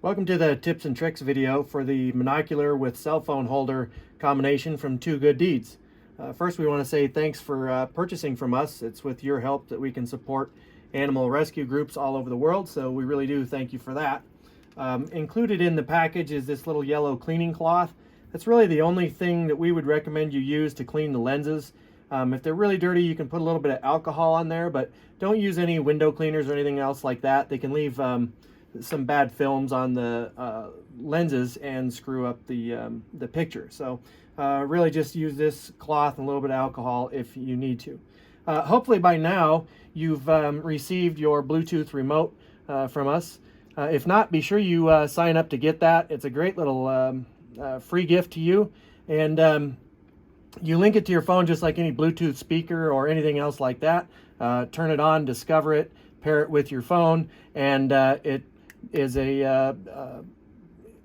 Welcome to the tips and tricks video for the monocular with cell phone holder combination from Good DeedZ. First, we want to say thanks for purchasing from us. It's with your help that we can support animal rescue groups all over the world, so we really do thank you for that. Included in the package is this little yellow cleaning cloth. That's really the only thing that we would recommend you use to clean the lenses. If they're really dirty, you can put a little bit of alcohol on there, but don't use any window cleaners or anything else like that. They can leave some bad films on the lenses and screw up the picture. So really just use this cloth and a little bit of alcohol if you need to. Hopefully by now you've received your Bluetooth remote from us. If not, be sure you sign up to get that. It's a great little free gift to you, and you link it to your phone just like any Bluetooth speaker or anything else like that. Turn it on, discover it, pair it with your phone, and it is a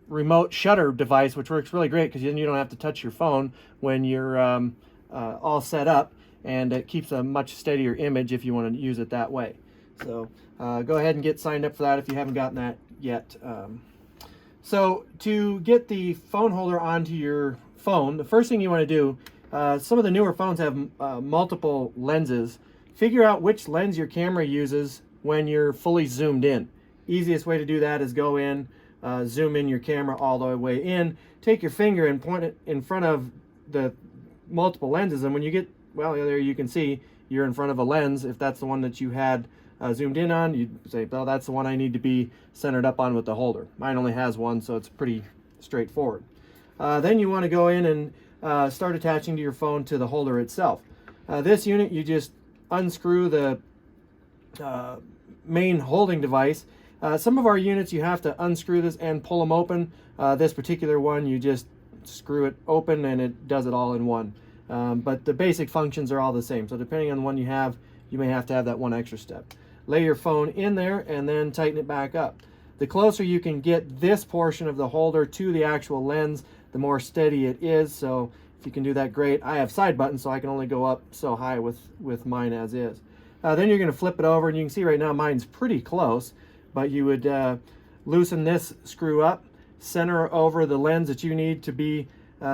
remote shutter device, which works really great because then you don't have to touch your phone when you're all set up, and it keeps a much steadier image if you want to use it that way. So go ahead and get signed up for that if you haven't gotten that yet. So to get the phone holder onto your phone, the first thing you want to do, some of the newer phones have multiple lenses. Figure out which lens your camera uses when you're fully zoomed in. Easiest way to do that is go in, zoom in your camera all the way in, take your finger and point it in front of the multiple lenses, and when you get, well, there you can see you're in front of a lens. If that's the one that you had zoomed in on, you'd say, well, that's the one I need to be centered up on with the holder. Mine only has one, so it's pretty straightforward. Then you want to go in and start attaching to your phone to the holder itself. This unit, you just unscrew the main holding device. Some of our units you have to unscrew this and pull them open. This particular one, you just screw it open and it does it all in one. But the basic functions are all the same. So depending on the one you have, you may have to have that one extra step. Lay your phone in there and then tighten it back up. The closer you can get this portion of the holder to the actual lens, the more steady it is. So if you can do that, great. I have side buttons, so I can only go up so high with mine as is. Then you're going to flip it over, and you can see right now mine's pretty close. But you would loosen this screw up, center over the lens that you need to be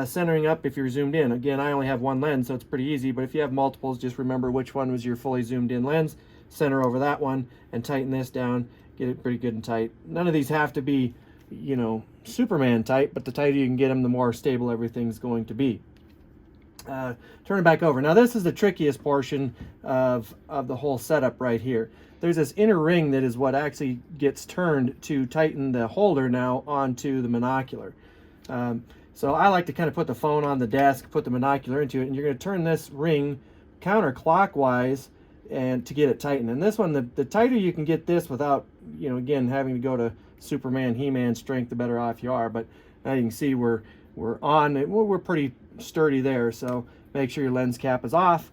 centering up if you're zoomed in. Again, I only have one lens, so it's pretty easy, but if you have multiples, just remember which one was your fully zoomed in lens, center over that one, and tighten this down, get it pretty good and tight. None of these have to be, you know, Superman tight, but the tighter you can get them, the more stable everything's going to be. Turn it back over. Now this is the trickiest portion of the whole setup right here. There's this inner ring that is what actually gets turned to tighten the holder now onto the monocular. So I like to kind of put the phone on the desk, put the monocular into it, and you're going to turn this ring counterclockwise and to get it tightened. And this one, the tighter you can get this without, you know, again, having to go to Superman, He-Man strength, the better off you are. But now you can see we're on, we're pretty sturdy there. So make sure your lens cap is off,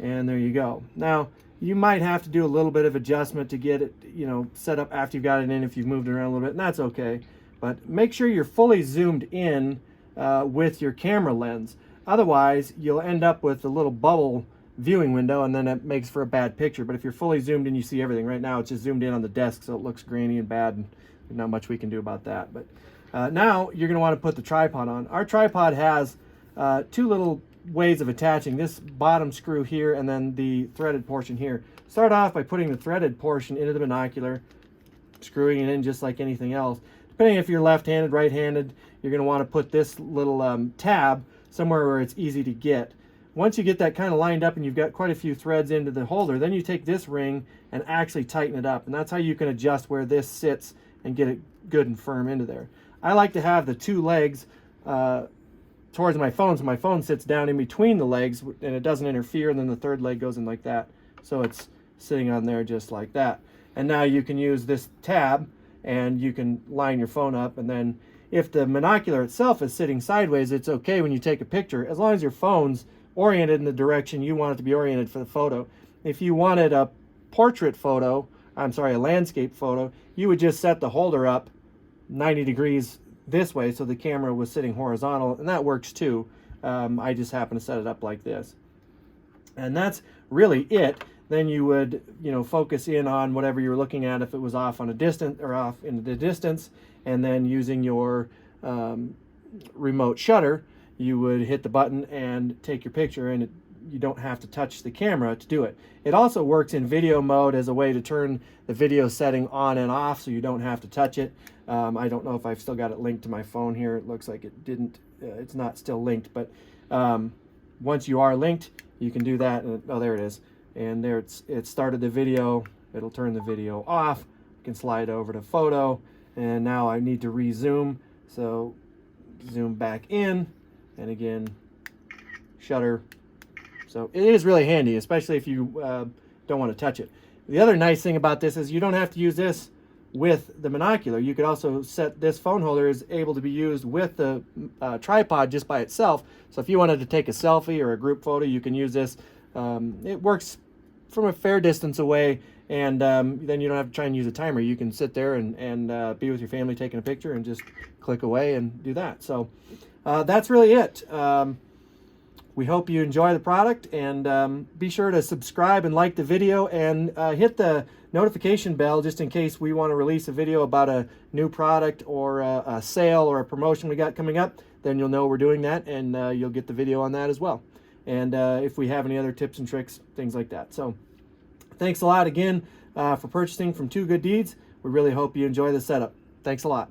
and there you go. Now, you might have to do a little bit of adjustment to get it, you know, set up after you've got it in if you've moved it around a little bit, and that's okay. But make sure you're fully zoomed in with your camera lens. Otherwise, you'll end up with a little bubble viewing window, and then it makes for a bad picture. But if you're fully zoomed in, you see everything. Right now, it's just zoomed in on the desk, so it looks grainy and bad, and there's not much we can do about that. But now you're going to want to put the tripod on. Our tripod has two little ways of attaching, this bottom screw here and then the threaded portion here. Start off by putting the threaded portion into the monocular, screwing it in just like anything else. Depending if you're left-handed, right-handed, you're going to want to put this little tab somewhere where it's easy to get. Once you get that kind of lined up and you've got quite a few threads into the holder, then you take this ring and actually tighten it up, and that's how you can adjust where this sits and get it good and firm into there. I like to have the two legs towards my phone, so my phone sits down in between the legs and it doesn't interfere, and then the third leg goes in like that, so it's sitting on there just like that. And now you can use this tab and you can line your phone up, and then if the monocular itself is sitting sideways, it's okay when you take a picture, as long as your phone's oriented in the direction you want it to be oriented for the photo. If you wanted a portrait photo, I'm sorry, a landscape photo, you would just set the holder up 90 degrees this way so the camera was sitting horizontal, and that works too. I just happen to set it up like this. And that's really it. then you would, you know, focus in on whatever you were looking at if it was off on a distance or off in the distance, and then using your remote shutter, you would hit the button and take your picture, and you don't have to touch the camera to do it. It also works in video mode as a way to turn the video setting on and off, so you don't have to touch it. I don't know if I've still got it linked to my phone here. It looks like it didn't. It's not still linked, but once you are linked, you can do that. And, oh, there it is. And there it started the video. It'll turn the video off. You can slide over to photo, and now I need to resume. So zoom back in, and again, shutter. So it is really handy, especially if you don't want to touch it. The other nice thing about this is you don't have to use this with the Monocular. You could also set this phone holder is able to be used with the tripod just by itself. So if you wanted to take a selfie or a group photo, you can use this. It works from a fair distance away, and then you don't have to try and use a timer. You can sit there and be with your family taking a picture and just click away and do that. So that's really it. We hope you enjoy the product, and be sure to subscribe and like the video, and hit the notification bell just in case we want to release a video about a new product or a sale or a promotion we got coming up. Then you'll know we're doing that, and you'll get the video on that as well. And if we have any other tips and tricks, things like that. So thanks a lot again for purchasing from Good DeedZ. We really hope you enjoy the setup. Thanks a lot.